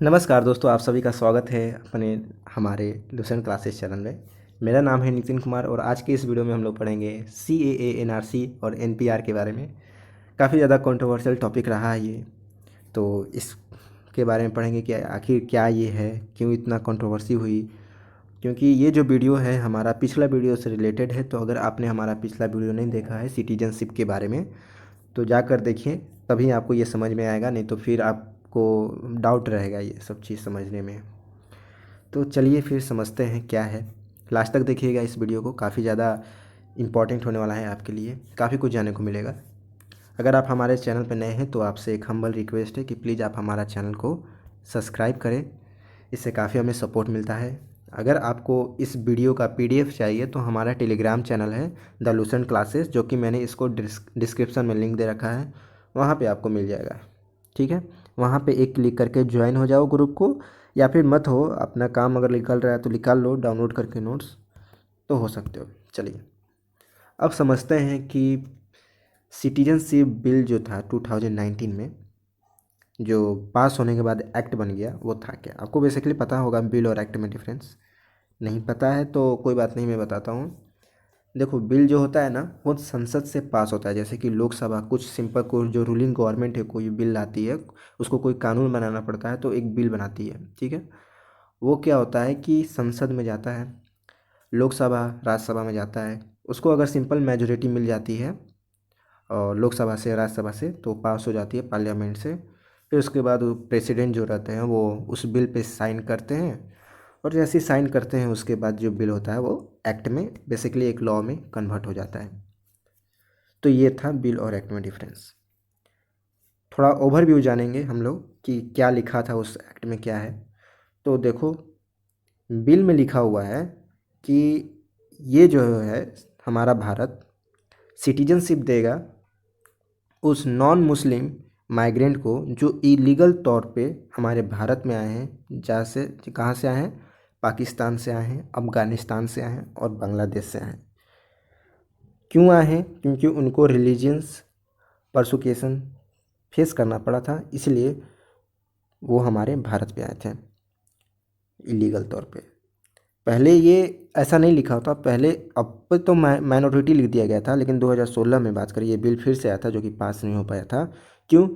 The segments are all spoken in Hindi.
नमस्कार दोस्तों, आप सभी का स्वागत है अपने हमारे लुसेंट क्लासेस चैनल में। मेरा नाम है नितिन कुमार और आज के इस वीडियो में हम लोग पढ़ेंगे CAA NRC और NPR के बारे में। काफ़ी ज़्यादा कंट्रोवर्शियल टॉपिक रहा है ये, तो इसके बारे में पढ़ेंगे कि आखिर क्या ये है, क्यों इतना कंट्रोवर्सी हुई। क्योंकि ये जो वीडियो है हमारा पिछला वीडियो से रिलेटेड है, तो अगर आपने हमारा पिछला वीडियो नहीं देखा है सिटीजनशिप के बारे में तो जाकर देखिए, तभी आपको ये समझ में आएगा, नहीं तो फिर आपको डाउट रहेगा ये सब चीज़ समझने में। तो चलिए फिर समझते हैं क्या है। लास्ट तक देखिएगा इस वीडियो को, काफ़ी ज़्यादा इम्पॉर्टेंट होने वाला है आपके लिए, काफ़ी कुछ जानने को मिलेगा। अगर आप हमारे चैनल पर नए हैं तो आपसे एक हम्बल रिक्वेस्ट है कि प्लीज़ आप हमारा चैनल को सब्सक्राइब करें, इससे काफ़ी हमें सपोर्ट मिलता है। अगर आपको इस वीडियो का PDF चाहिए तो हमारा टेलीग्राम चैनल है द लूसेंट क्लासेस, जो कि मैंने इसको डिस्क्रिप्शन में लिंक दे रखा है, वहाँ पे आपको मिल जाएगा। ठीक है, वहाँ पे एक क्लिक करके ज्वाइन हो जाओ ग्रुप को, या फिर मत हो, अपना काम अगर निकल रहा है तो निकाल लो डाउनलोड करके नोट्स, तो हो सकते हो। चलिए अब समझते हैं कि सिटीजनशिप बिल जो था 2019 में जो पास होने के बाद एक्ट बन गया, वो था क्या। आपको बेसिकली पता होगा बिल और एक्ट में डिफरेंस। नहीं पता है तो कोई बात नहीं, मैं बताता हूँ। देखो, बिल जो होता है ना वो संसद से पास होता है, जैसे कि लोकसभा कुछ सिंपल, कोई जो रूलिंग गवर्नमेंट है कोई बिल लाती है, उसको कोई कानून बनाना पड़ता है तो एक बिल बनाती है। ठीक है, वो क्या होता है कि संसद में जाता है, लोकसभा राज्यसभा में जाता है, उसको अगर सिंपल मेजोरिटी मिल जाती है और लोकसभा से राज्यसभा से तो पास हो जाती है पार्लियामेंट से। फिर उसके बाद वो प्रेसिडेंट जो रहते हैं वो उस बिल पे साइन करते हैं, और जैसे ही साइन करते हैं उसके बाद जो बिल होता है वो एक्ट में, बेसिकली एक लॉ में कन्वर्ट हो जाता है। तो ये था बिल और एक्ट में डिफरेंस। थोड़ा ओवरव्यू जानेंगे हम लोग कि क्या लिखा था उस एक्ट में, क्या है। तो देखो, बिल में लिखा हुआ है कि ये जो है हमारा भारत सिटीजनशिप देगा उस नॉन मुस्लिम माइग्रेंट को जो इलीगल तौर पे हमारे भारत में आए हैं। जहाँ से, कहाँ से आए हैं, पाकिस्तान से आए हैं, अफ़गानिस्तान से आए हैं और बांग्लादेश से आए हैं। क्यों आए हैं? क्योंकि उनको रिलीजियंस परसुकेशन फेस करना पड़ा था, इसलिए वो हमारे भारत पे आए थे इलीगल तौर पे। पहले ये ऐसा नहीं लिखा होता पहले, अब तो माइनॉरिटी लिख दिया गया था, लेकिन 2016 में बात करिए ये बिल फिर से आया था जो कि पास नहीं हो पाया था। क्यों?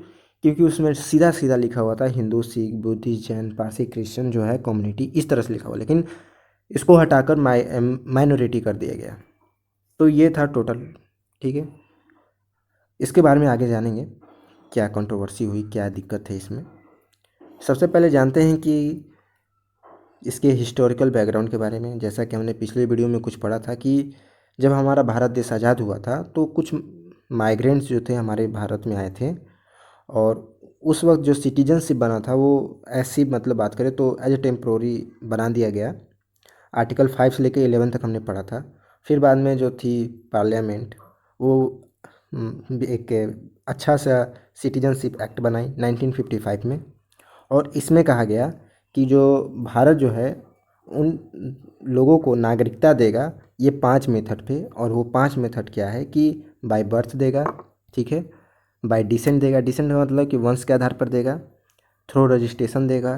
क्योंकि उसमें सीधा सीधा लिखा हुआ था हिंदू, सिख, बुद्धिस्ट, जैन, पारसी, क्रिश्चियन जो है कम्युनिटी, इस तरह से लिखा हुआ, लेकिन इसको हटाकर माइनॉरिटी कर दिया गया। तो ये था टोटल। ठीक है, इसके बारे में आगे जानेंगे क्या कंट्रोवर्सी हुई, क्या दिक्कत है इसमें। सबसे पहले जानते हैं कि इसके हिस्टोरिकल बैकग्राउंड के बारे में। जैसा कि हमने पिछले वीडियो में कुछ पढ़ा था कि जब हमारा भारत देश आज़ाद हुआ था तो कुछ माइग्रेंट्स जो थे हमारे भारत में आए थे, और उस वक्त जो सिटीजनशिप बना था वो ऐसी, मतलब बात करें तो एज ए टेम्प्रोरी बना दिया गया। आर्टिकल 5 से लेकर 11 तक हमने पढ़ा था। फिर बाद में जो थी पार्लियामेंट, वो एक अच्छा सा सिटीजनशिप एक्ट बनाई 1955 में, और इसमें कहा गया कि जो भारत जो है उन लोगों को नागरिकता देगा ये 5 मेथड पे। और वो 5 मेथड क्या है कि बाय बर्थ देगा, ठीक है, बाय डिसेंट देगा, डिसेंट का मतलब कि वंश के आधार पर देगा, थ्रू रजिस्ट्रेशन देगा,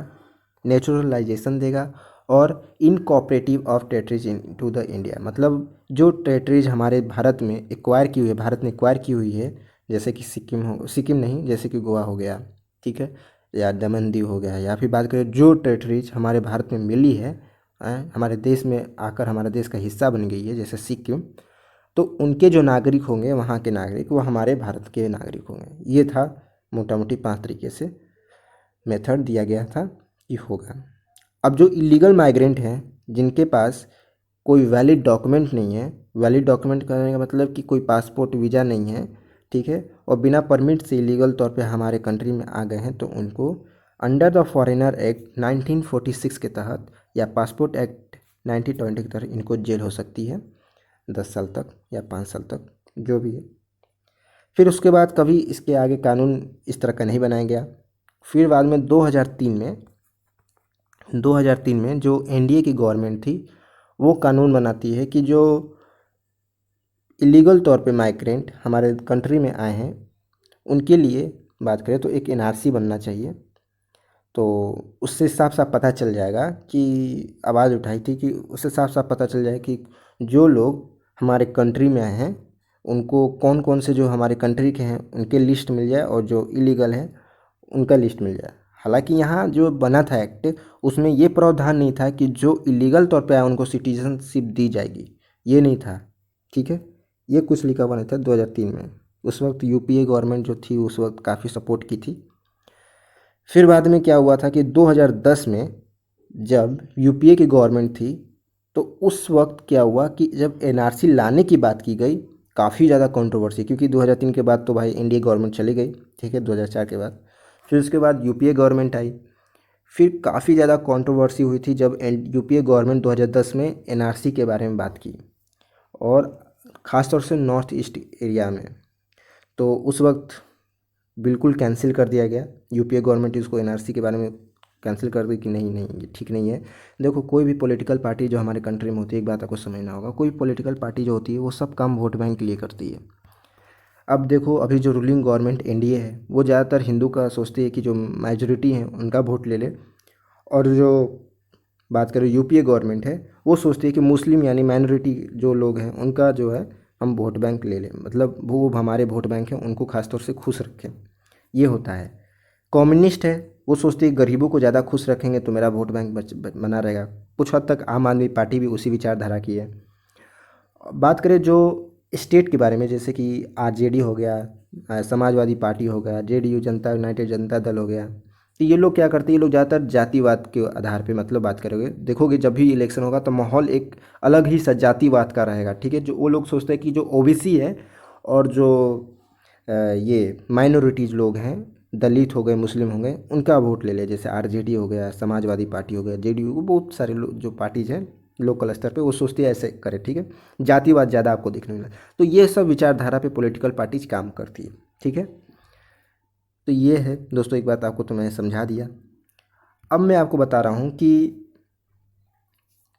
नेचुरलाइजेशन देगा, और in cooperative of territories into the India, मतलब जो टेरिटरीज हमारे भारत में एक्वायर की हुई है, भारत ने एक्वायर की हुई है, जैसे कि सिक्किम हो, सिक्किम नहीं, जैसे कि गोवा हो गया, ठीक है, या दमन दीव हो गया, या फिर बात करें जो टेरिटरीज हमारे भारत में मिली है, हमारे देश में आकर हमारे देश का हिस्सा बन गई है, जैसे सिक्किम, तो उनके जो नागरिक होंगे, वहाँ के नागरिक, वो हमारे भारत के नागरिक होंगे। ये था मोटा मोटी 5 तरीके से मेथड दिया गया था कि होगा। अब जो इलीगल माइग्रेंट हैं जिनके पास कोई वैलिड डॉक्यूमेंट नहीं है, वैलिड डॉक्यूमेंट करने का मतलब कि कोई पासपोर्ट वीज़ा नहीं है, ठीक है, और बिना परमिट से इलीगल तौर पे हमारे कंट्री में आ गए हैं, तो उनको अंडर द फॉरेनर एक्ट 1946 के तहत या पासपोर्ट एक्ट 1920 के तहत इनको जेल हो सकती है 10 साल तक या 5 साल तक, जो भी है। फिर उसके बाद कभी इसके आगे कानून इस तरह का नहीं बनाया गया। फिर बाद में 2003 में जो NDA की गवर्नमेंट थी वो कानून बनाती है कि जो इलीगल तौर पे माइग्रेंट हमारे कंट्री में आए हैं उनके लिए बात करें तो एक NRC बनना चाहिए। तो उससे साफ साफ पता चल जाएगा कि आवाज़ उठाई थी कि उससे साफ साफ पता चल जाए कि जो लोग हमारे कंट्री में आए हैं उनको कौन कौन से जो हमारे कंट्री के हैं उनके लिस्ट मिल जाए और जो इलीगल है उनका लिस्ट मिल जाए। हालांकि यहाँ जो बना था एक्ट उसमें ये प्रावधान नहीं था कि जो इलीगल तौर पे आए उनको सिटीजनशिप दी जाएगी, ये नहीं था। ठीक है, ये कुछ लिखा हुआ नहीं था 2003 में। उस वक्त यूपीए गवर्नमेंट जो थी उस वक्त काफ़ी सपोर्ट की थी। फिर बाद में क्या हुआ था कि 2010 में जब यूपीए की गवर्नमेंट थी तो उस वक्त क्या हुआ कि जब एनआरसी लाने की बात की गई काफ़ी ज़्यादा कंट्रोवर्सी, क्योंकि 2003 के बाद तो भाई एनडीए गवर्नमेंट चली गई, ठीक है, 2004 के बाद। फिर उसके बाद यूपीए गवर्नमेंट आई। फिर काफ़ी ज़्यादा कंट्रोवर्सी हुई थी जब यूपीए गवर्नमेंट 2010 में एनआरसी के बारे में बात की, और ख़ास तौर से नॉर्थ ईस्ट एरिया में। तो उस वक्त बिल्कुल कैंसिल कर दिया गया, यूपीए गवर्नमेंट इसको एनआरसी के बारे में कैंसिल कर दी कि नहीं नहीं ये ठीक नहीं है। देखो, कोई भी पॉलिटिकल पार्टी जो हमारे कंट्री में होती है, एक बात आपको समझना होगा, कोई पॉलिटिकल पार्टी जो होती है वो सब काम वोट बैंक के लिए करती है। अब देखो, अभी जो रूलिंग गवर्नमेंट एनडीए है वो ज़्यादातर हिंदू का सोचती है कि जो मेजोरिटी है उनका वोट ले ले, और जो बात करें यूपीए गवर्नमेंट है वो सोचती है कि मुस्लिम यानी माइनॉरिटी जो लोग हैं उनका जो है हम वोट बैंक ले लें, मतलब वो हमारे वोट बैंक हैं उनको खासतौर से खुश रखें, ये होता है। कम्युनिस्ट है वो सोचती है गरीबों को ज़्यादा खुश रखेंगे तो मेरा वोट बैंक बना रहेगा। कुछ हद तक आम आदमी पार्टी भी उसी विचारधारा की है। बात करें जो स्टेट के बारे में, जैसे कि आरजेडी हो गया, समाजवादी पार्टी हो गया, जेडीयू जनता यूनाइटेड जनता दल हो गया, तो ये लोग क्या करते हैं, ये लोग ज़्यादातर जातिवाद के आधार पे मतलब बात करोगे, देखोगे जब भी इलेक्शन होगा तो माहौल एक अलग ही सा जातिवाद का रहेगा। ठीक है, जो वो लोग सोचते हैं कि जो ओबीसी है और जो ये माइनॉरिटीज़ लोग हैं, दलित हो गए, मुस्लिम हो गए, उनका वोट ले ले। जैसे आरजेडी हो गया, समाजवादी पार्टी हो गया, जेडीयू, बहुत सारे लोग जो पार्टीज हैं लोकल स्तर पे वो सोचती है ऐसे करे। ठीक है, जातिवाद ज़्यादा आपको देखने मिला। तो ये सब विचारधारा पे पॉलिटिकल पार्टीज काम करती है। ठीक है, तो ये है दोस्तों, एक बात आपको तो मैंने समझा दिया। अब मैं आपको बता रहा हूँ कि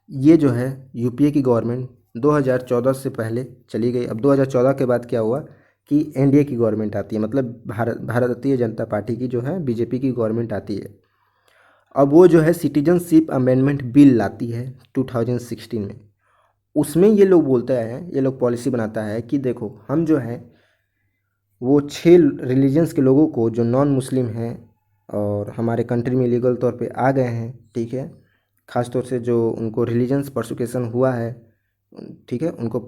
ये जो है यूपीए की गवर्नमेंट 2014 से पहले चली गई। अब 2014 के बाद क्या हुआ कि एनडीए की गवर्नमेंट आती है, मतलब भारतीय जनता पार्टी की जो है बीजेपी की गवर्नमेंट आती है। अब वो जो है सिटीजनशिप अमेंडमेंट बिल लाती है 2016 में। उसमें ये लोग बोलते हैं, ये लोग पॉलिसी बनाता है कि देखो हम जो है वो 6 रिलीजन्स के लोगों को जो नॉन मुस्लिम हैं और हमारे कंट्री में लीगल तौर पे आ गए हैं, ठीक है, ख़ास तौर से जो उनको रिलीजन्स परसिक्यूशन हुआ है, ठीक है, उनको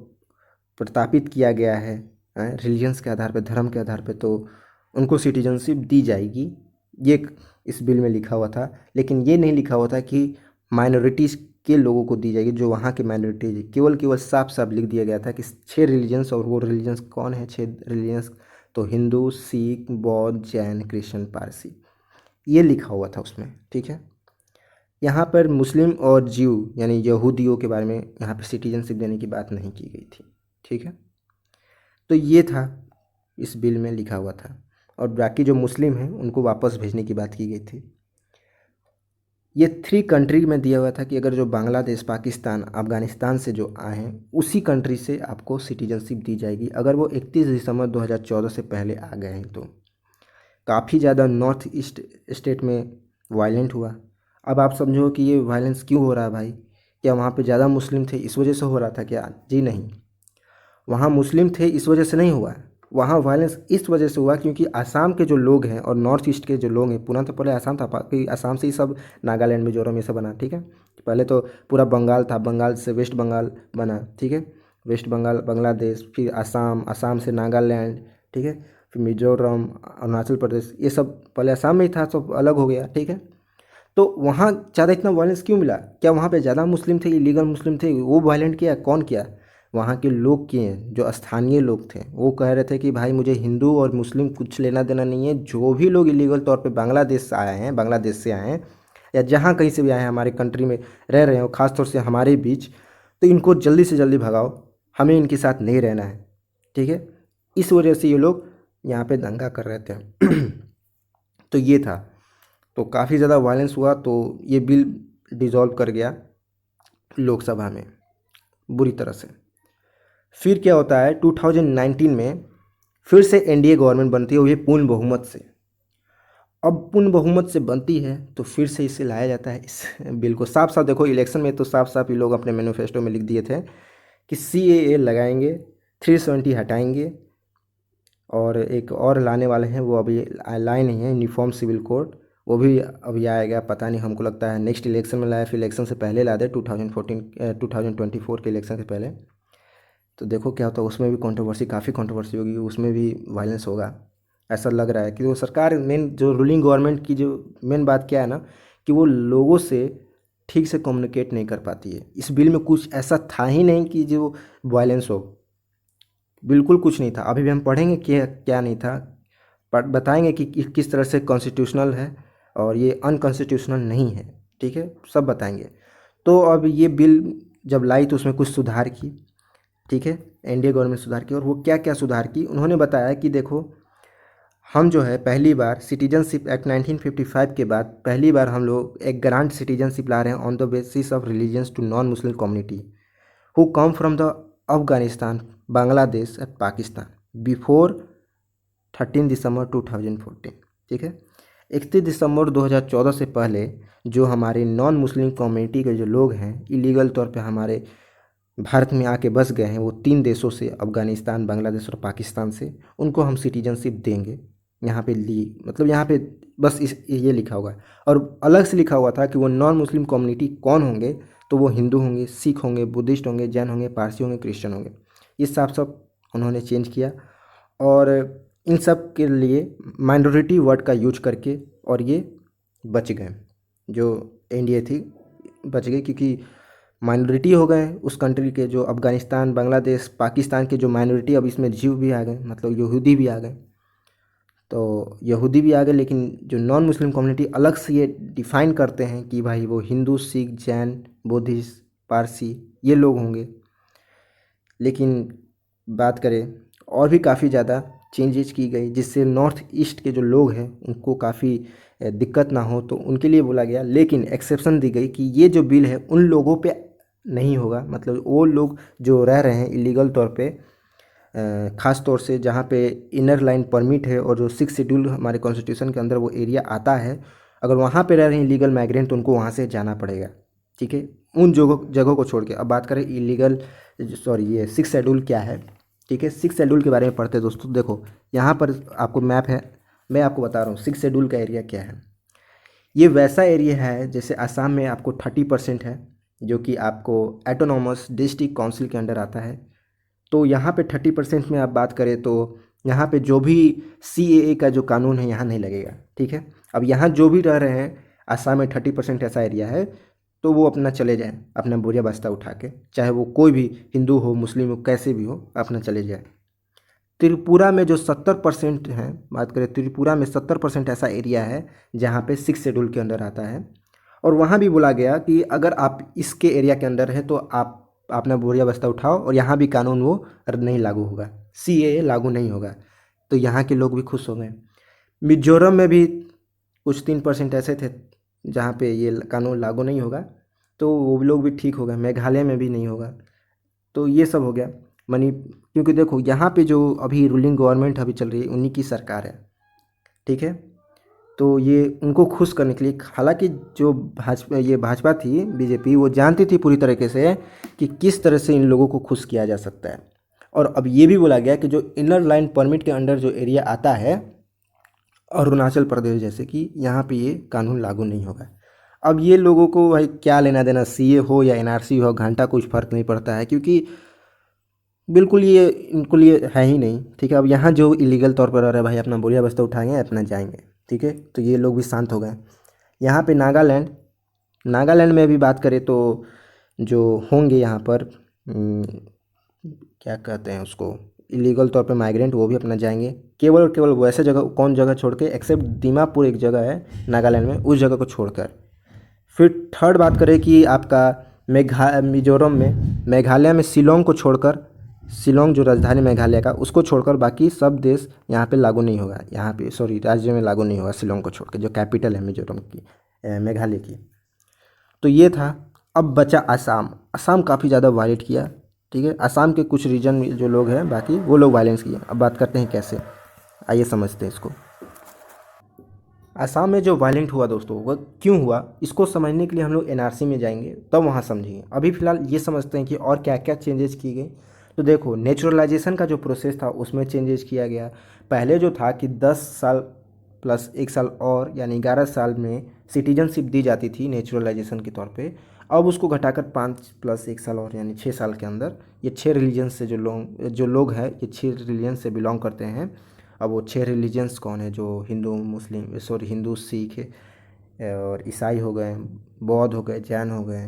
प्रताड़ित किया गया है रिलीजन्स के आधार पे, धर्म के आधार पे, तो उनको सिटीजनशिप दी जाएगी। ये इस बिल में लिखा हुआ था, लेकिन ये नहीं लिखा हुआ था कि माइनॉरिटीज़ के लोगों को दी जाएगी, जो वहाँ के माइनॉरिटीज। केवल साफ साफ लिख दिया गया था कि 6 रिलीजन्स, और वो रिलीजन्स कौन है 6 रिलीजन्स, तो हिंदू, सिख, बौद्ध, जैन, क्रिश्चियन, पारसी, ये लिखा हुआ था उसमें। ठीक है, यहाँ पर मुस्लिम और ज्यू यानी यहूदियों के बारे में यहाँ पर सिटीजनशिप देने की बात नहीं की गई थी। ठीक है, तो ये था इस बिल में लिखा हुआ था, और बाकी जो मुस्लिम हैं उनको वापस भेजने की बात की गई थी। ये 3 कंट्री में दिया हुआ था कि अगर जो बांग्लादेश, पाकिस्तान, अफ़गानिस्तान से जो आए हैं उसी कंट्री से आपको सिटीजनशिप दी जाएगी, अगर वो 31 दिसंबर 2014 से पहले आ गए हैं तो। काफ़ी ज़्यादा नॉर्थ ईस्ट स्टेट में वायलेंट हुआ। अब आप समझो कि ये वायलेंस क्यों हो रहा है भाई, क्या वहाँ पे ज़्यादा मुस्लिम थे इस वजह से हो रहा था क्या? जी नहीं, वहाँ मुस्लिम थे इस वजह से नहीं हुआ। वहाँ वायलेंस इस वजह से हुआ क्योंकि आसाम के जो लोग हैं और नॉर्थ ईस्ट के जो लोग हैं, पूरा तो पहले आसाम था, कि आसाम से ही सब नागालैंड, मिजोरम ये सब बना। ठीक है, पहले तो पूरा बंगाल था, बंगाल से वेस्ट बंगाल बना। ठीक है, वेस्ट बंगाल बांग्लादेश, फिर आसाम, आसाम से नागालैंड, ठीक है, फिर मिजोरम, अरुणाचल प्रदेश, ये सब पहले आसाम में ही था, सब अलग हो गया। ठीक है, तो वहाँ ज़्यादा इतना वायलेंस क्यों मिला? क्या वहाँ पे ज़्यादा मुस्लिम थे, इलीगल मुस्लिम थे, वो वायलेंट किया? कौन किया? वहाँ के लोग किए, जो स्थानीय लोग थे। वो कह रहे थे कि भाई मुझे हिंदू और मुस्लिम कुछ लेना देना नहीं है, जो भी लोग इलीगल तौर पे बांग्लादेश से आए हैं, बांग्लादेश से आए हैं या जहाँ कहीं से भी आए हैं हमारे कंट्री में रह रहे हो, ख़ासतौर से हमारे बीच, तो इनको जल्दी से जल्दी भगाओ, हमें इनके साथ नहीं रहना है। ठीक है, इस वजह से ये लोग यहाँ पे दंगा कर रहे थे। तो ये था, तो काफ़ी ज़्यादा वायलेंस हुआ, तो ये बिल डिज़ोल्व कर गया लोकसभा में बुरी तरह से। फिर क्या होता है 2019 में फिर से एनडीए गवर्नमेंट बनती है, वो ये पूर्ण बहुमत से। अब पूर्ण बहुमत से बनती है तो फिर से इसे लाया जाता है इस बिल को। साफ साफ देखो, इलेक्शन में तो साफ साफ ये लोग अपने मैनिफेस्टो में लिख दिए थे कि CAA लगाएंगे, 370 हटाएंगे, और एक और लाने वाले हैं, वो अभी लाए नहीं है, यूनिफॉर्म सिविल कोड, वो भी अभी आएगा। पता नहीं, हमको लगता है नेक्स्ट इलेक्शन में लाए, फिर इलेक्शन से पहले ला दे, 2024 के इलेक्शन से पहले। तो देखो क्या होता है, उसमें भी कंट्रोवर्सी, काफ़ी कंट्रोवर्सी होगी, उसमें भी वायलेंस होगा ऐसा लग रहा है। कि वो सरकार, मेन जो रूलिंग गवर्नमेंट की जो मेन बात क्या है ना, कि वो लोगों से ठीक से कम्युनिकेट नहीं कर पाती है। इस बिल में कुछ ऐसा था ही नहीं कि जो वायलेंस हो, बिल्कुल कुछ नहीं था। अभी भी हम पढ़ेंगे क्या क्या नहीं था, बताएंगे कि किस तरह से कॉन्स्टिट्यूशनल है और ये अनकॉन्स्टिट्यूशनल नहीं है, ठीक है, सब बताएंगे। तो अब ये बिल जब लाई तो उसमें कुछ सुधार की, ठीक है, एनडीए गवर्नमेंट सुधार की। और वो क्या क्या सुधार की, उन्होंने बताया कि देखो, हम जो है पहली बार सिटीजनशिप एक्ट 1955 के बाद पहली बार हम लोग एक ग्रांट सिटीजनशिप ला रहे हैं on the basis of religions to non Muslim community who come from the Afghanistan, Bangladesh and Pakistan before 13 December 2014, ठीक है। 31 दिसंबर 2014 से पहले जो हमारे नॉन मुस्लिम कम्युनिटी के जो लोग हैं, इलीगल तौर पे हमारे भारत में आके बस गए हैं, वो 3 देशों से, अफगानिस्तान, बांग्लादेश और पाकिस्तान से, उनको हम सिटीजनशिप देंगे। यहाँ पे ली मतलब यहाँ पे बस इस ये लिखा हुआ है। और अलग से लिखा हुआ था कि वो नॉन मुस्लिम कम्युनिटी कौन होंगे, तो वो हिंदू होंगे, सिख होंगे, बुद्धिस्ट होंगे, जैन होंगे, पारसी होंगे, क्रिश्चियन होंगे। ये साफ साफ उन्होंने चेंज किया। और इन सब के लिए माइनॉरिटी वर्ड का यूज करके, और ये बच गए, जो एनडीए थी बच गई, क्योंकि माइनॉरिटी हो गए उस कंट्री के, जो अफगानिस्तान, बांग्लादेश, पाकिस्तान के जो माइनॉरिटी, अब इसमें जीव भी आ गए, मतलब यहूदी भी आ गए। तो यहूदी भी आ गए, लेकिन जो नॉन मुस्लिम कम्युनिटी अलग से ये डिफ़ाइन करते हैं कि भाई वो हिंदू, सिख, जैन, बुद्धिस्ट, पारसी, ये लोग होंगे। लेकिन बात करें, और भी काफ़ी ज़्यादा चेंजेज की गई, जिससे नॉर्थ ईस्ट के जो लोग हैं उनको काफ़ी दिक्कत ना हो, तो उनके लिए बोला गया। लेकिन एक्सेप्शन दी गई कि ये जो बिल है उन लोगों पे नहीं होगा, मतलब वो लोग जो रह रहे हैं इलीगल तौर पे, ख़ास तौर से जहाँ पे इनर लाइन परमिट है और जो 6 शेड्यूल हमारे कॉन्स्टिट्यूशन के अंदर वो एरिया आता है, अगर वहाँ पे रह रहे हैं इलीगल माइग्रेंट तो उनको वहाँ से जाना पड़ेगा, ठीक है, उन जगहों को छोड़ के। अब बात करें इलीगल, सॉरी, ये 6 शेड्यूल क्या है, ठीक है। 6 शेड्यूल के बारे में पढ़ते हैं दोस्तों। देखो यहाँ पर आपको मैप है, मैं आपको बता रहा हूँ 6 शेड्यूल का एरिया क्या है। ये वैसा एरिया है जैसे असम में आपको 30% है, जो कि आपको एटोनॉमस डिस्ट्रिक्ट काउंसिल के अंडर आता है। तो यहाँ पे 30% में आप बात करें तो यहाँ पे जो भी CAA का जो कानून है यहाँ नहीं लगेगा, ठीक है। अब यहाँ जो भी रह रहे हैं, असम में 30% ऐसा एरिया है, तो वो अपना चले जाएं, अपना बोरिया बस्ता उठा के, चाहे वो कोई भी हिंदू हो, मुस्लिम हो, कैसे भी हो, अपना चले जाए। त्रिपुरा में जो 70% है, बात करें त्रिपुरा में 70% ऐसा एरिया है जहाँ पे 6 शेड्यूल के अंदर आता है। और वहाँ भी बोला गया कि अगर आप इसके एरिया के अंदर हैं तो आप अपना बोरिया बस्ता उठाओ, और यहाँ भी कानून वो नहीं लागू होगा, CAA लागू नहीं होगा। तो यहाँ के लोग भी खुश हो गए। मिजोरम में भी कुछ 3% ऐसे थे जहाँ पे ये कानून लागू नहीं होगा, तो वो लोग भी ठीक हो गए। मेघालय में भी नहीं होगा। तो ये सब हो गया क्योंकि देखो यहाँ पे जो अभी रूलिंग गवर्नमेंट अभी चल रही है उन्हीं की सरकार है, ठीक है। तो ये उनको खुश करने के लिए, हालांकि जो भाजपा थी, बीजेपी, वो जानती थी पूरी तरीके से कि किस तरह से इन लोगों को खुश किया जा सकता है। और अब ये भी बोला गया कि जो इनर लाइन परमिट के अंडर जो एरिया आता है, अरुणाचल प्रदेश जैसे कि, यहाँ पे ये कानून लागू नहीं होगा। अब ये लोगों को भाई क्या लेना देना, CA हो या NRC हो, घंटा कुछ फ़र्क नहीं पड़ता है, क्योंकि बिल्कुल ये इनको लिए है ही नहीं, ठीक है। अब यहाँ जो इलीगल तौर पर रह रहे हैं भाई, अपना बोरिया बस्ता उठाएंगे, अपना जाएंगे, ठीक है। तो ये लोग भी शांत हो गए। यहाँ पे नागालैंड में भी बात करें तो जो होंगे यहाँ पर क्या कहते हैं उसको, इलीगल तौर पे माइग्रेंट, वो भी अपना जाएंगे। केवल और केवल वैसे जगह, कौन जगह छोड़ के, एक्सेप्ट दीमापुर एक जगह है नागालैंड में, उस जगह को छोड़कर। फिर थर्ड बात करें कि आपका मिजोरम में, मेघालय में शिलोंग को छोड़कर, शिलोंग जो राजधानी मेघालय का, उसको छोड़कर बाकी सब देश यहाँ पे लागू नहीं होगा, यहाँ पे सॉरी राज्य में लागू नहीं होगा, शिलोंग को छोड़ के, जो कैपिटल है मिजोरम की, मेघालय की। तो ये था। अब बचा असम। असम काफ़ी ज़्यादा वायलेट किया, ठीक है। असम के कुछ रीजन में जो लोग हैं, बाकी वो लोग वायलेंस किए। अब बात करते हैं कैसे, आइए समझते हैं इसको। असम में जो वायलेंट हुआ दोस्तों, वह क्यों हुआ, इसको समझने के लिए हम लोग एनआरसी में जाएंगे तब वहाँ समझेंगे। अभी फ़िलहाल ये समझते हैं कि और क्या क्या चेंजेस की गई। तो देखो, नेचुरलाइजेशन का जो प्रोसेस था उसमें चेंजेस किया गया। पहले जो था कि 10 साल प्लस 1 साल और यानी 11 साल में सिटीजनशिप दी जाती थी नेचुरलाइजेशन के तौर पे। अब उसको घटाकर 5 प्लस 1 साल और यानी 6 साल के अंदर ये 6 रिलीजन से जो लोग हैं, ये 6 रिलीजन से बिलोंग करते हैं। अब वो 6 रिलीजन्स कौन है, जो हिंदू मुस्लिम सॉरी हिंदू सिख और ईसाई हो गए, बौद्ध हो गए, जैन हो गए,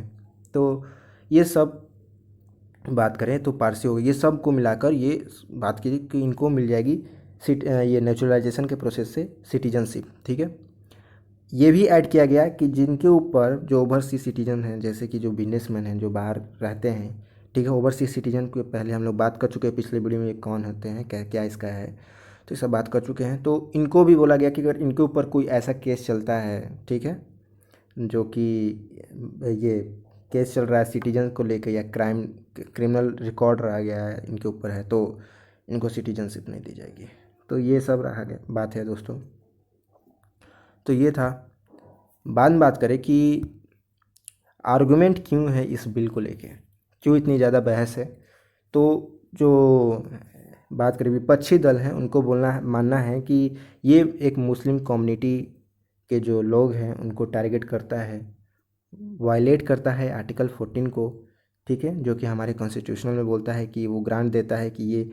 तो ये सब बात करें तो पारसी हो गए, ये सब को मिलाकर ये बात की कि इनको मिल जाएगी ये नेचुरलाइजेशन के प्रोसेस से सिटीजनशिप। ठीक है, ये भी ऐड किया गया कि जिनके ऊपर जो ओवरसीज सिटीजन हैं, जैसे कि जो बिजनेसमैन हैं जो बाहर रहते हैं, ठीक है, ओवरसीज सिटीजन के पहले हम लोग बात कर चुके हैं पिछले वीडियो में, ये कौन होते हैं, क्या क्या इसका है, तो ये सब बात कर चुके हैं। तो इनको भी बोला गया कि अगर इनके ऊपर कोई ऐसा केस चलता है, ठीक है, जो कि ये केस चल रहा है सिटीजन को लेकर या क्रिमिनल रिकॉर्ड रहा गया है इनके ऊपर है, तो इनको सिटीजनशिप नहीं दी जाएगी। तो ये सब रहा गया बात है दोस्तों। तो ये था। बाद में बात करें कि आर्गुमेंट क्यों है इस बिल को लेके, क्यों इतनी ज़्यादा बहस है। तो जो बात करें विपक्षी दल हैं, उनको मानना है कि ये एक मुस्लिम कम्युनिटी के जो लोग हैं उनको टारगेट करता है, वायलेट करता है आर्टिकल 14 को, ठीक है, जो कि हमारे कॉन्स्टिट्यूशनल में बोलता है कि वो ग्रांट देता है कि ये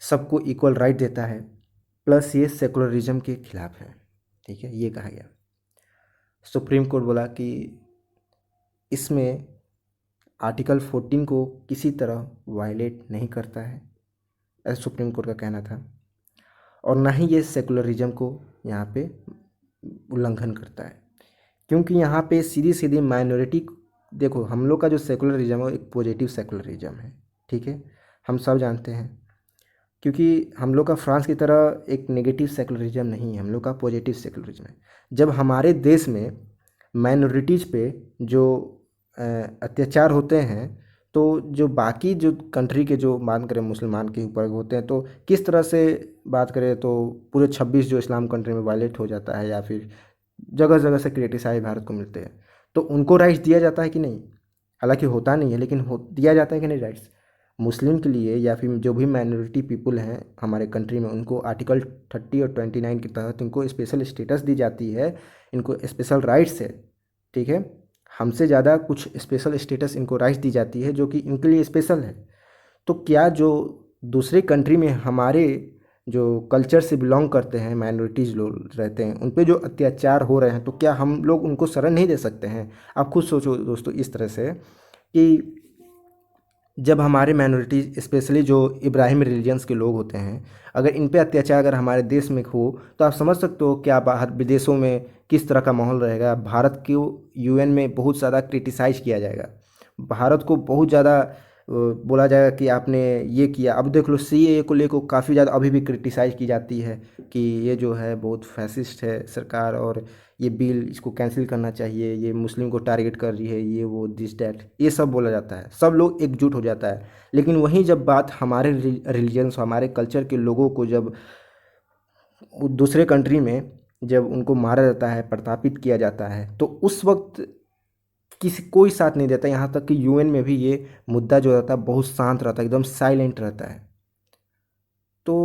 सबको इक्वल राइट देता है, प्लस ये सेकुलरिज्म के खिलाफ है। ठीक है, ये कहा गया। सुप्रीम कोर्ट बोला कि इसमें आर्टिकल 14 को किसी तरह वायलेट नहीं करता है, ऐसा सुप्रीम कोर्ट का कहना था, और ना ही ये सेकुलरिज्म को यहाँ पे उल्लंघन करता है, क्योंकि यहाँ पे सीधी सीधी माइनॉरिटी। देखो, हम लोग का जो सेकुलरिज्म है वो एक पॉजिटिव सेकुलरिज्म है, ठीक है, हम सब जानते हैं, क्योंकि हम लोग का फ्रांस की तरह एक नेगेटिव सेकुलरिज्म नहीं है, हम लोग का पॉजिटिव सेकुलरिज्म है। जब हमारे देश में माइनॉरिटीज़ पे जो अत्याचार होते हैं, तो जो बाकी जो कंट्री के जो बात करें मुसलमान के ऊपर होते हैं, तो किस तरह से बात करें तो पूरे 26 जो इस्लाम कंट्री में वायलेट हो जाता है, या फिर जगह जगह से क्रिटिसाइज भारत को मिलते हैं, तो उनको राइट्स दिया जाता है कि नहीं। हालांकि होता नहीं है, लेकिन दिया जाता है कि नहीं राइट्स मुस्लिम के लिए, या फिर जो भी माइनॉरिटी पीपल हैं हमारे कंट्री में, उनको आर्टिकल 30 और 29 के तहत इनको स्पेशल स्टेटस दी जाती है, इनको स्पेशल राइट्स है। ठीक है, हमसे ज़्यादा कुछ स्पेशल स्टेटस इनको राइट्स दी जाती है जो कि इनके लिए स्पेशल है। तो क्या जो दूसरे कंट्री में हमारे जो कल्चर से बिलोंग करते हैं माइनॉरिटीज़ लोग रहते हैं, उन पे जो अत्याचार हो रहे हैं, तो क्या हम लोग उनको शरण नहीं दे सकते हैं। आप खुद सोचो दोस्तों इस तरह से कि जब हमारे माइनॉरिटी स्पेशली जो इब्राहिम रिलीजन्स के लोग होते हैं, अगर इन पे अत्याचार अगर हमारे देश में हो, तो आप समझ सकते हो क्या बाहर विदेशों में किस तरह का माहौल रहेगा। भारत को यूएन में बहुत ज़्यादा क्रिटिसाइज किया जाएगा, भारत को बहुत ज़्यादा बोला जाएगा कि आपने ये किया। अब देख लो, सीएए को लेकर काफ़ी ज़्यादा अभी भी क्रिटिसाइज की जाती है कि ये जो है बहुत फैसिस्ट है सरकार, और ये बिल इसको कैंसिल करना चाहिए, ये मुस्लिम को टारगेट कर रही है, ये वो दिस डैट, ये सब बोला जाता है, सब लोग एकजुट हो जाता है। लेकिन वहीं जब बात हमारे रिलीजन्स हमारे कल्चर के लोगों को जब दूसरे कंट्री में जब उनको मारा जाता है, प्रताड़ित किया जाता है, तो उस वक्त किसी कोई साथ नहीं देता। यहाँ तक कि यूएन में भी ये मुद्दा जो रहता है बहुत शांत रहता है, एकदम साइलेंट रहता है। तो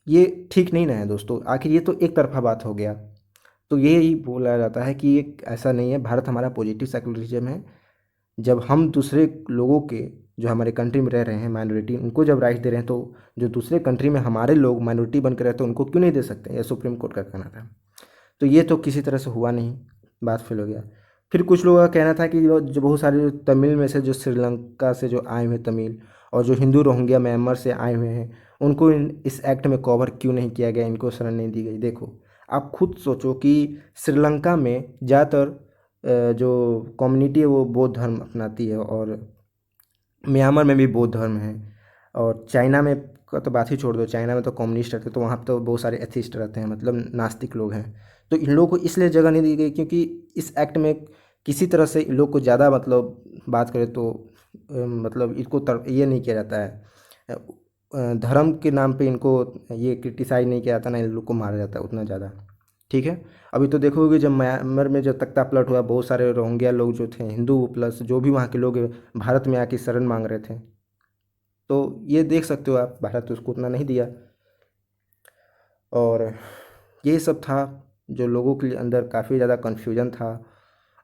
ये ठीक नहीं ना है दोस्तों, आखिर ये तो एक तरफा बात हो गया। तो यही बोला जाता है कि ये ऐसा नहीं है, भारत हमारा पॉजिटिव सेकुलरिज्म है। जब हम दूसरे लोगों के जो हमारे कंट्री में रह रहे हैं माइनॉरिटी, उनको जब राइट्स दे रहे हैं, तो जो दूसरे कंट्री में हमारे लोग माइनॉरिटी बन कर रहते हैं उनको क्यों नहीं दे सकते, यह सुप्रीम कोर्ट का कहना था। तो ये तो किसी तरह से हुआ नहीं, बात फेल हो गया। फिर कुछ लोगों का कहना था कि जो बहुत सारे जो तमिल में से जो श्रीलंका से जो आए हुए तमिल, और जो हिंदू रोहिंग्या म्यांमार से आए हुए हैं, उनको इस एक्ट में कवर क्यों नहीं किया गया, इनको शरण नहीं दी गई। देखो, आप खुद सोचो कि श्रीलंका में ज़्यादातर जो कम्युनिटी है वो बौद्ध धर्म अपनाती है, और म्यांमार में भी बौद्ध धर्म है, और चाइना में का तो बात ही छोड़ दो, चाइना में तो कम्युनिस्ट रहते हैं, तो वहाँ पे तो बहुत सारे एथिस्ट रहते हैं, मतलब नास्तिक लोग हैं। तो इन लोगों को इसलिए जगह नहीं दी गई क्योंकि इस एक्ट में किसी तरह से इन लोग को ज़्यादा मतलब बात करें तो मतलब इसको ये नहीं किया जाता है, धर्म के नाम पे इनको ये क्रिटिसाइज नहीं किया जाता, ना इन लोग को मारा जाता है उतना ज़्यादा। ठीक है। अभी तो देखोगे जब म्यांमार में जब तख्ता पलट हुआ, बहुत सारे रोहिंग्या लोग जो थे, हिंदू प्लस जो भी वहाँ के लोग भारत में आके शरण मांग रहे थे। तो ये देख सकते हो आप, भारत उसको उतना नहीं दिया। और ये सब था जो लोगों के लिए अंदर काफ़ी ज़्यादा कन्फ्यूजन था,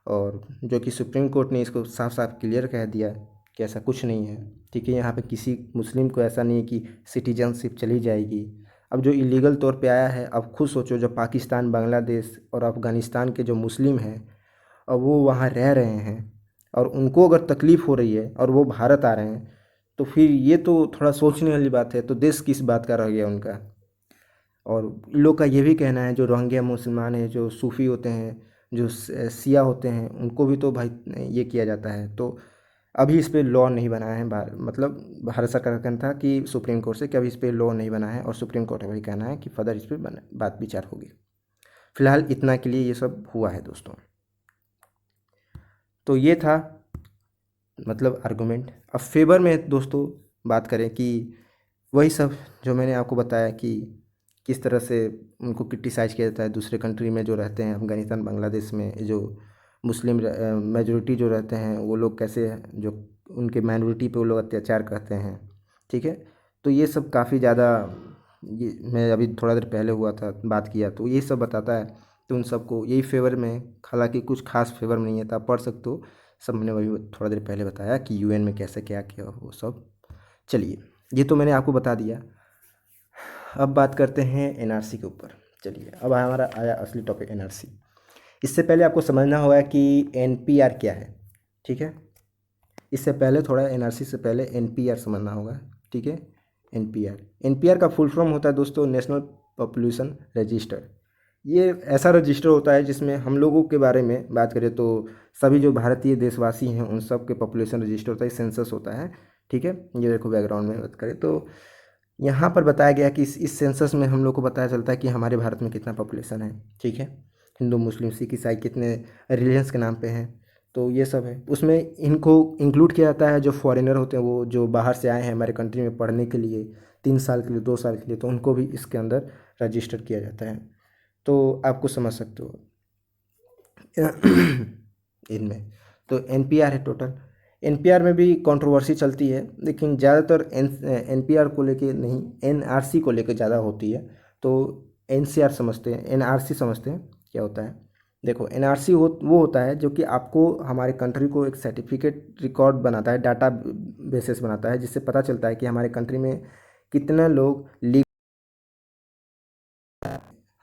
और जो कि सुप्रीम कोर्ट ने इसको साफ साफ क्लियर कह दिया कि ऐसा कुछ नहीं है। ठीक है, यहाँ पे किसी मुस्लिम को ऐसा नहीं है कि सिटीजनशिप चली जाएगी। अब जो इलीगल तौर पे आया है, अब खुद सोचो, जो पाकिस्तान, बांग्लादेश और अफ़गानिस्तान के जो मुस्लिम हैं, और वो वहाँ रह रहे हैं, और उनको अगर तकलीफ़ हो रही है और वो भारत आ रहे हैं, तो फिर ये तो थोड़ा सोचने वाली बात है। तो देश किस बात का रह गया उनका। और इन लोग का ये भी कहना है, जो रोहिंग्या मुसलमान हैं, जो सूफ़ी होते हैं, जो शिया होते हैं, उनको भी तो भाई ये किया जाता है। तो अभी इस पे लॉ नहीं बना है, मतलब भारत सरकार का कहना था कि सुप्रीम कोर्ट से कि अभी इस पे लॉ नहीं बना है, और सुप्रीम कोर्ट का भी कहना है कि फर्दर इस पे बात विचार होगी। फिलहाल इतना के लिए ये सब हुआ है दोस्तों। तो ये था मतलब आर्गूमेंट। अब फेवर में दोस्तों बात करें कि वही सब जो मैंने आपको बताया कि किस तरह से उनको क्रिटिसाइज़ किया जाता है दूसरे कंट्री में जो रहते हैं, अफ़गानिस्तान, बांग्लादेश में जो मुस्लिम मेजॉरिटी जो रहते हैं, वो लोग कैसे जो उनके माइनॉरिटी पे वो लोग अत्याचार करते हैं। ठीक है, तो ये सब काफ़ी ज़्यादा, ये मैं अभी थोड़ा देर पहले हुआ था बात किया, तो ये सब बताता है। तो उन सबको यही फेवर में, हालांकि कुछ खास फेवर में नहीं है, तो आप पढ़ सकते हो। सब मैंने वही थोड़ा देर पहले बताया कि यूएन में कैसे क्या किया वो सब। चलिए, ये तो मैंने आपको बता दिया। अब बात करते हैं एनआरसी के ऊपर। चलिए, अब हमारा आया असली टॉपिक, एनआरसी। इससे पहले आपको समझना होगा कि एनपीआर क्या है। ठीक है, इससे पहले थोड़ा एनआरसी से पहले एनपीआर समझना होगा। ठीक है, एनपीआर, एनपीआर का फुल फॉर्म होता है दोस्तों नेशनल पॉपुलेशन रजिस्टर। ये ऐसा रजिस्टर होता है जिसमें हम लोगों के बारे में बात करें तो सभी जो भारतीय देशवासी हैं उन सब के पॉपुलेशन रजिस्टर होता है, सेंसस होता है। ठीक है, ये देखो बैकग्राउंड में बात करें तो यहाँ पर बताया गया कि इस सेंसस में हम लोग को पता चलता है कि हमारे भारत में कितना पॉपुलेशन है। ठीक है, हिंदू, मुस्लिम, सिख, ईसाई कितने रिलीजन्स के नाम पे हैं, तो ये सब है। उसमें इनको इंक्लूड किया जाता है जो फॉरेनर होते हैं, वो जो बाहर से आए हैं हमारे कंट्री में पढ़ने के लिए 3 साल के लिए, 2 साल के लिए, तो उनको भी इसके अंदर रजिस्टर किया जाता है। तो आपको समझ सकते हो इनमें। तो एनपीआर है टोटल। एनपीआर में भी कंट्रोवर्सी चलती है, लेकिन ज़्यादातर एनपीआर को लेके नहीं, एनआरसी को लेके ज़्यादा होती है। तो एनसीआर समझते हैं, एनआरसी समझते हैं क्या होता है। देखो, एनआरसी वो होता है जो कि आपको हमारे कंट्री को एक सर्टिफिकेट रिकॉर्ड बनाता है, डाटा बेसिस बनाता है, जिससे पता चलता है कि हमारे कंट्री में कितने लोग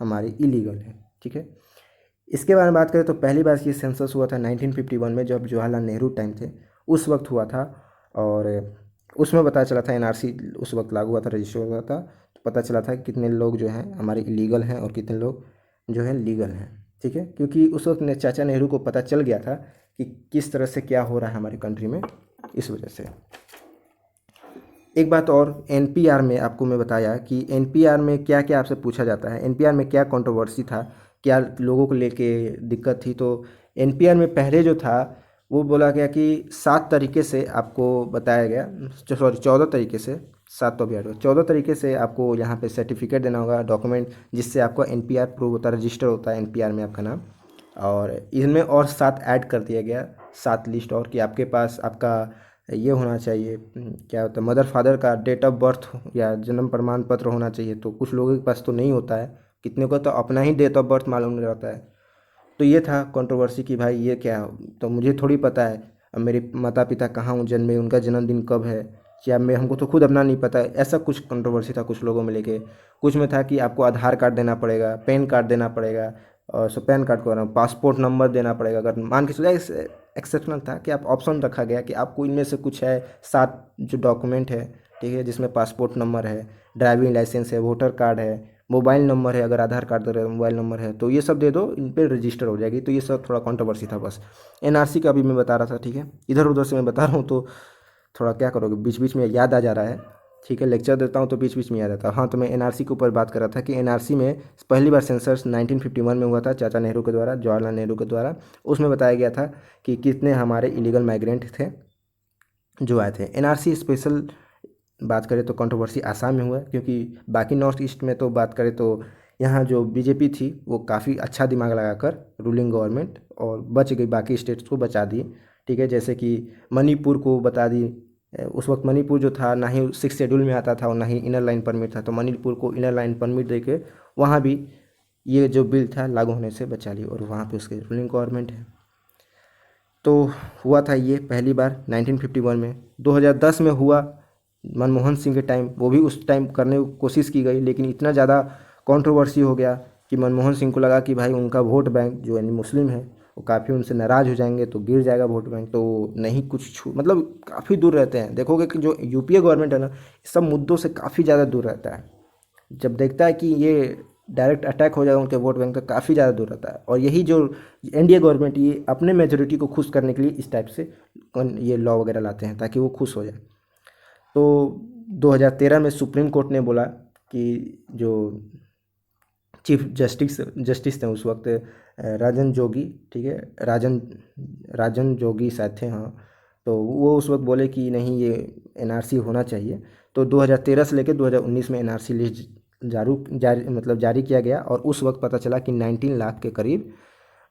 हमारे इलीगल है। ठीक है, इसके बारे में बात करें तो पहली बार ये सेंसस हुआ था 1951 में, जब जवाहरलाल नेहरू टाइम थे उस वक्त हुआ था। और उसमें पता चला था, एनआरसी उस वक्त लागू हुआ था, रजिस्टर हुआ था, तो पता चला था कि कितने लोग जो हैं हमारे इलीगल हैं और कितने लोग जो हैं लीगल हैं। ठीक है, क्योंकि उस वक्त चाचा नेहरू को पता चल गया था कि किस तरह से क्या हो रहा है हमारी कंट्री में, इस वजह से। एक बात और, एनपीआर में आपको मैं बताया कि एनपीआर में क्या क्या आपसे पूछा जाता है, एनपीआर में क्या कंट्रोवर्सी था, क्या लोगों को लेके दिक्कत थी। तो एनपीआर में पहले जो था वो बोला गया कि 7 तरीके से आपको बताया गया, सॉरी 14 तरीके से, 7 तो अभी 14 तरीके से आपको यहाँ पे सर्टिफिकेट देना होगा, डॉक्यूमेंट, जिससे आपका एनपीआर प्रूव होता है, रजिस्टर होता है एनपीआर में आपका नाम। और इसमें और 7 ऐड कर दिया गया, 7 लिस्ट और, कि आपके पास आपका ये होना चाहिए, क्या होता है, मदर फादर का डेट ऑफ बर्थ या जन्म प्रमाण पत्र होना चाहिए। तो कुछ लोगों के पास तो नहीं होता है, कितने को तो अपना ही डेट ऑफ बर्थ मालूम नहीं रहता है। तो ये था कंट्रोवर्सी कि भाई ये क्या, तो मुझे थोड़ी पता है अब मेरे माता पिता कहाँ जन्मे, उनका जन्मदिन कब है, क्या मैं, हमको तो खुद अपना नहीं पता है। ऐसा कुछ कंट्रोवर्सी था कुछ लोगों में लेके। कुछ में था कि आपको आधार कार्ड देना पड़ेगा, पैन कार्ड देना पड़ेगा, और सो पैन कार्ड को पासपोर्ट नंबर देना पड़ेगा। अगर मान के चलिए, एक्सेप्शनल था कि आप ऑप्शन रखा गया कि आपको इनमें से कुछ है, 7 जो डॉक्यूमेंट है, ठीक है, जिसमें पासपोर्ट नंबर है, ड्राइविंग लाइसेंस है, वोटर कार्ड है, मोबाइल नंबर है, अगर आधार कार्ड दे रहे हो मोबाइल नंबर है, तो ये सब दे दो, इन पर रजिस्टर हो जाएगी। तो ये सब थोड़ा कंट्रोवर्सी था बस। एनआरसी का भी मैं बता रहा था। ठीक है, इधर उधर से मैं बता रहा हूँ तो थोड़ा क्या करोगे, बीच बीच में याद आ जा रहा है। ठीक है, लेक्चर देता हूँ तो बीच बीच में याद आता है। हाँ, तो मैं एनआरसी के ऊपर बात कर रहा था कि एनआरसी में पहली बार सेंसस 1951 में हुआ था, चाचा नेहरू के द्वारा, जवाहरलाल नेहरू के द्वारा। उसमें बताया गया था कि कितने हमारे इलीगल माइग्रेंट थे जो आए थे। एनआरसी स्पेशल बात करें तो कंट्रोवर्सी आसाम में हुआ, क्योंकि बाकी नॉर्थ ईस्ट में तो बात करें तो यहाँ जो बीजेपी थी वो काफ़ी अच्छा दिमाग लगाकर रूलिंग गवर्नमेंट और बच गई, बाकी स्टेट्स को बचा दी। ठीक है, जैसे कि मणिपुर को बता दी। उस वक्त मणिपुर जो था ना ही 6 शेड्यूल में आता था और ना ही इनर लाइन परमिट था, तो मणिपुर को इनर लाइन परमिट दे के वहाँ भी ये जो बिल था लागू होने से बचा ली और वहाँ पे उसके रूलिंग गवर्नमेंट है। तो हुआ था ये पहली बार 1951 में। 2010 में हुआ मनमोहन सिंह के टाइम, वो भी उस टाइम करने की कोशिश की गई, लेकिन इतना ज़्यादा कंट्रोवर्सी हो गया कि मनमोहन सिंह को लगा कि भाई उनका वोट बैंक जो यानी मुस्लिम है वो काफ़ी उनसे नाराज़ हो जाएंगे, तो गिर जाएगा वोट बैंक, तो नहीं कुछ मतलब काफ़ी दूर रहते हैं। देखोगे कि जो यूपीए गवर्नमेंट है ना, इस सब मुद्दों से काफ़ी ज़्यादा दूर रहता है। जब देखता है कि ये डायरेक्ट अटैक हो जाएगा उनके वोट बैंक का, काफ़ी ज़्यादा दूर रहता है। और यही जो एनडीए गवर्नमेंट ये अपने मेजोरिटी को खुश करने के लिए इस टाइप से ये लॉ वगैरह लाते हैं ताकि वो खुश हो जाए। तो 2013 में सुप्रीम कोर्ट ने बोला कि जो चीफ जस्टिस थे उस वक्त राजन जोगी, ठीक है, राजन राजन जोगी शायद थे, हाँ, तो वो उस वक्त बोले कि नहीं ये एनआरसी होना चाहिए। तो 2013 से लेकर 2019 में एनआरसी लिस्ट जारी किया गया और उस वक्त पता चला कि 19 लाख के करीब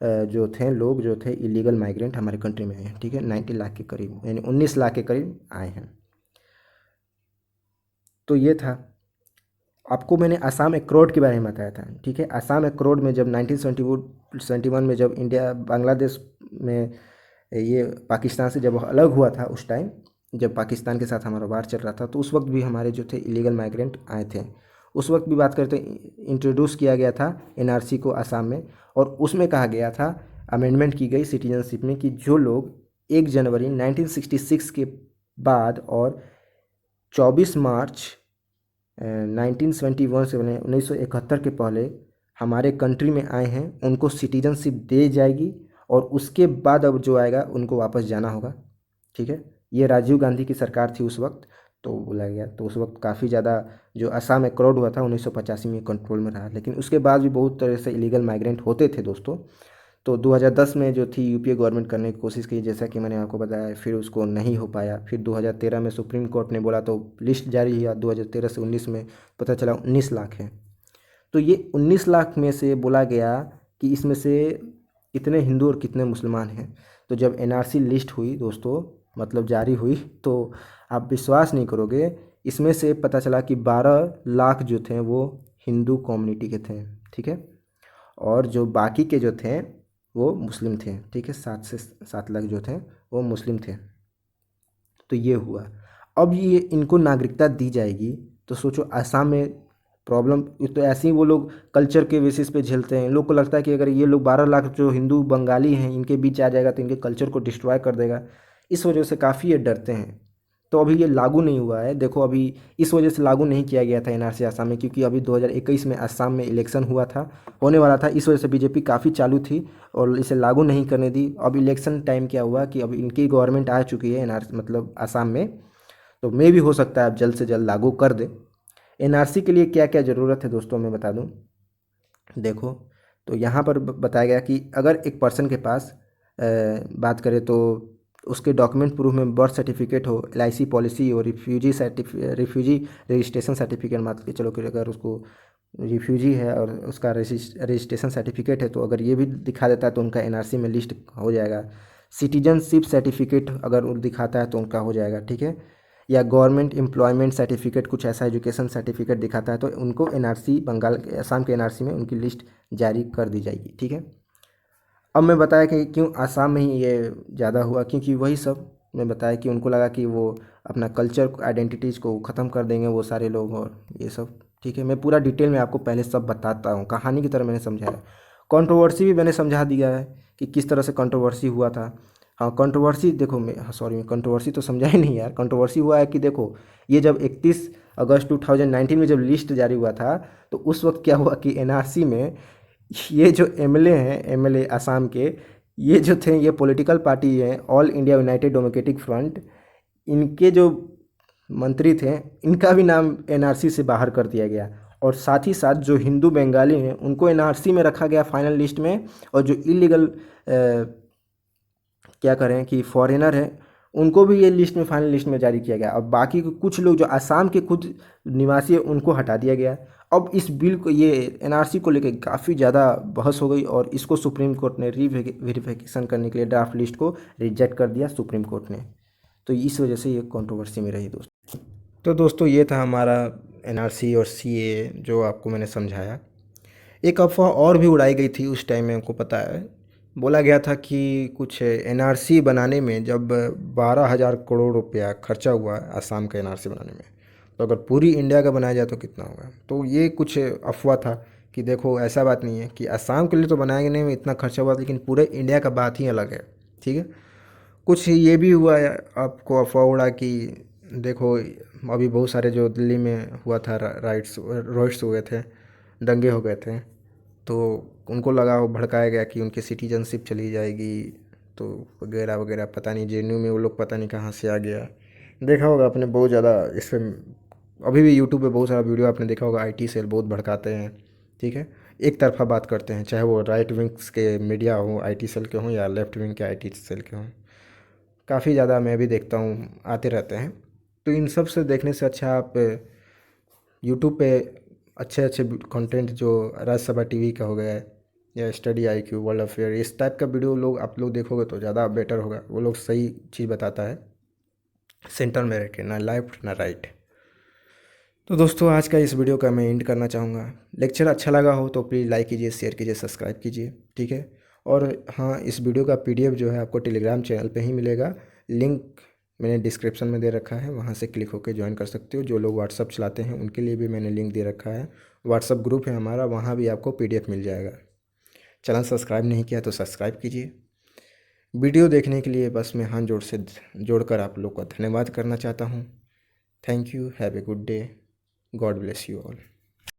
जो थे लोग जो थे इलीगल माइग्रेंट हमारे कंट्री में आए हैं। ठीक है, 19 लाख के करीब यानी 19 लाख के करीब आए हैं। तो ये था। आपको मैंने असम एक्रोड के बारे में बताया था। ठीक है, असम एक्रोड में जब 1971 में जब इंडिया बांग्लादेश में ये पाकिस्तान से जब अलग हुआ था, उस टाइम जब पाकिस्तान के साथ हमारा वार चल रहा था, तो उस वक्त भी हमारे जो थे इलीगल माइग्रेंट आए थे। उस वक्त भी बात करते इंट्रोड्यूस किया गया था एनआरसी को असम में, और उसमें कहा गया था, अमेंडमेंट की गई सिटीजनशिप में, कि जो लोग 1 जनवरी 1966 के बाद और 24 मार्च 1971 से 1971 के पहले हमारे कंट्री में आए हैं उनको सिटीजनशिप दे जाएगी, और उसके बाद अब जो आएगा उनको वापस जाना होगा। ठीक है, ये राजीव गांधी की सरकार थी उस वक्त, तो बोला गया। तो उस वक्त काफ़ी ज़्यादा जो असम में क्राउड हुआ था 1985 में कंट्रोल में रहा, लेकिन उसके बाद भी बहुत तरह से इलीगल माइग्रेंट होते थे दोस्तों। तो 2010 में जो थी यूपीए गवर्नमेंट करने की कोशिश की, जैसा कि मैंने आपको बताया, फिर उसको नहीं हो पाया। फिर 2013 में सुप्रीम कोर्ट ने बोला तो लिस्ट जारी हुआ 2013 से 19 में, पता चला 19 लाख है। तो ये 19 लाख में से बोला गया कि इसमें से कितने हिंदू और कितने मुसलमान हैं। तो जब एनआरसी लिस्ट हुई दोस्तों, मतलब जारी हुई, तो आप विश्वास नहीं करोगे, इसमें से पता चला कि 12 लाख जो थे वो हिंदू कम्युनिटी के थे। ठीक है, और जो बाकी के जो थे वो मुस्लिम थे। ठीक है, 7 लाख जो थे वो मुस्लिम थे। तो ये हुआ। अब ये इनको नागरिकता दी जाएगी, तो सोचो असम में प्रॉब्लम तो ऐसे ही वो लोग कल्चर के बेसिस पे झेलते हैं। लोग को लगता है कि अगर ये लोग 12 लाख जो हिंदू बंगाली हैं इनके बीच आ जाएगा तो इनके कल्चर को डिस्ट्रॉय कर देगा, इस वजह से काफ़ी ये डरते हैं। तो अभी ये लागू नहीं हुआ है, देखो अभी इस वजह से लागू नहीं किया गया था एनआरसी असम में, क्योंकि अभी 2021 में असम में इलेक्शन हुआ था, होने वाला था, इस वजह से बीजेपी काफ़ी चालू थी और इसे लागू नहीं करने दी। अब इलेक्शन टाइम क्या हुआ कि अब इनकी गवर्नमेंट आ चुकी है एनआरसी मतलब असम में, तो मे भी हो सकता है अब जल्द से जल्द लागू कर दे। एनआरसी के लिए क्या क्या ज़रूरत है दोस्तों मैं बता दूं। देखो, तो यहाँ पर बताया गया कि अगर एक पर्सन के पास बात करें तो उसके डॉक्यूमेंट प्रूफ में बर्थ सर्टिफिकेट हो, एलआईसी पॉलिसी हो, रिफ्यूजी रजिस्ट्रेशन सर्टिफिकेट, मान के चलो कि अगर उसको रिफ्यूजी है और उसका रजिस्ट्रेशन सर्टिफिकेट है, तो अगर ये भी दिखा देता है तो उनका एनआरसी में लिस्ट हो जाएगा। सिटीजनशिप सर्टिफिकेट अगर वो दिखाता है तो उनका हो जाएगा। ठीक है, या गवर्नमेंट एम्प्लॉयमेंट सर्टिफिकेट, कुछ ऐसा एजुकेशन सर्टिफिकेट दिखाता है तो उनको एनआरसी बंगाल असम के एनआरसी में उनकी लिस्ट जारी कर दी जाएगी। ठीक है, अब मैं बताया कि क्यों आसाम में ही ये ज़्यादा हुआ, क्योंकि वही सब मैं बताया कि उनको लगा कि वो अपना कल्चर आइडेंटिटीज़ को ख़त्म कर देंगे वो सारे लोग और ये सब। ठीक है, मैं पूरा डिटेल में आपको पहले सब बताता हूँ, कहानी की तरह मैंने समझाया। कंट्रोवर्सी भी मैंने समझा दिया है कि किस तरह से कंट्रोवर्सी हुआ था। हाँ, कंट्रोवर्सी देखो, मैं सॉरी कंट्रोवर्सी तो समझा ही नहीं यार। कंट्रोवर्सी हुआ है कि देखो, ये जब 31 अगस्त 2019 में जब लिस्ट जारी हुआ था, तो उस वक्त क्या हुआ कि एनआरसी में ये जो एमएलए हैं, एमएलए असम के, ये जो थे ये पॉलिटिकल पार्टी हैं, all India United democratic front, इनके जो मंत्री थे इनका भी नाम एनआरसी से बाहर कर दिया गया। और साथ ही साथ जो हिंदू बंगाली हैं उनको एनआरसी में रखा गया फाइनल लिस्ट में, और जो इलीगल क्या करें कि फॉरेनर हैं उनको भी ये लिस्ट में, फाइनल लिस्ट में जारी किया गया। अब बाकी के कुछ लोग जो असम के खुद निवासी है उनको हटा दिया गया। अब इस बिल को, ये एनआरसी को लेकर काफ़ी ज़्यादा बहस हो गई और इसको सुप्रीम कोर्ट ने रीवेरिफिकेशन करने के लिए ड्राफ्ट लिस्ट को रिजेक्ट कर दिया सुप्रीम कोर्ट ने। तो इस वजह से ये कंट्रोवर्सी में रही दोस्तों। तो दोस्तों ये था हमारा एनआरसी और सीएए जो आपको मैंने समझाया। एक अफवाह और भी उड़ाई गई थी उस टाइम में, हमको पता है। बोला गया था कि कुछ एनआरसी बनाने में जब 12,000 करोड़ रुपया खर्चा हुआ असम का एनआरसी बनाने में, तो अगर पूरी इंडिया का बनाया जाए तो कितना होगा। तो ये कुछ अफवाह था कि देखो ऐसा बात नहीं है कि असम के लिए तो बनाने में इतना खर्चा हुआ, लेकिन पूरे इंडिया का बात ही अलग है। ठीक है। कुछ ये भी हुआ है, आपको अफवाह उड़ा कि देखो अभी बहुत सारे जो दिल्ली में हुआ था राइट्स हो गए थे, दंगे हो गए थे, तो उनको लगा, वो भड़काया गया कि उनकी सिटीजनशिप चली जाएगी, तो वगैरह वगैरह। पता नहीं जेएनयू में वो लोग पता नहीं कहाँ से आ गया। देखा होगा आपने बहुत ज़्यादा इस पर, अभी भी यूट्यूब पे बहुत सारा वीडियो आपने देखा होगा। आईटी सेल बहुत भड़काते हैं। ठीक है। एक तरफा बात करते हैं, चाहे वो राइट विंग्स के मीडिया हो आईटी सेल के हों या लेफ्ट विंग के आईटी सेल के हों। काफ़ी ज़्यादा मैं भी देखता हूँ, आते रहते हैं। तो इन सब से देखने से अच्छा आप यूट्यूब पे अच्छे अच्छे कंटेंट जो राज्यसभा टीवी का हो गया है या स्टडी आईक्यू, वर्ल्ड अफेयर, इस टाइप का वीडियो लोग आप लोग देखोगे तो ज़्यादा बेटर होगा। वो लोग सही चीज़ बताता है, सेंटर में रह के, ना लेफ्ट ना राइट। तो दोस्तों आज का इस वीडियो का मैं एंड करना चाहूँगा। लेक्चर अच्छा लगा हो तो प्लीज़ लाइक कीजिए, शेयर कीजिए, सब्सक्राइब कीजिए। ठीक है। और हाँ, इस वीडियो का पीडीएफ जो है आपको टेलीग्राम चैनल पे ही मिलेगा। लिंक मैंने डिस्क्रिप्शन में दे रखा है, वहाँ से क्लिक होकर ज्वाइन कर सकते हो। जो लोग व्हाट्सअप चलाते हैं उनके लिए भी मैंने लिंक दे रखा है। व्हाट्सअप ग्रुप है हमारा, वहाँ भी आपको पीडीएफ मिल जाएगा। चैनल सब्सक्राइब नहीं किया तो सब्सक्राइब कीजिए। वीडियो देखने के लिए बस मैं हाथ जोड़कर आप लोग का धन्यवाद करना चाहता हूँ। Thank you, have a good day, God bless you all.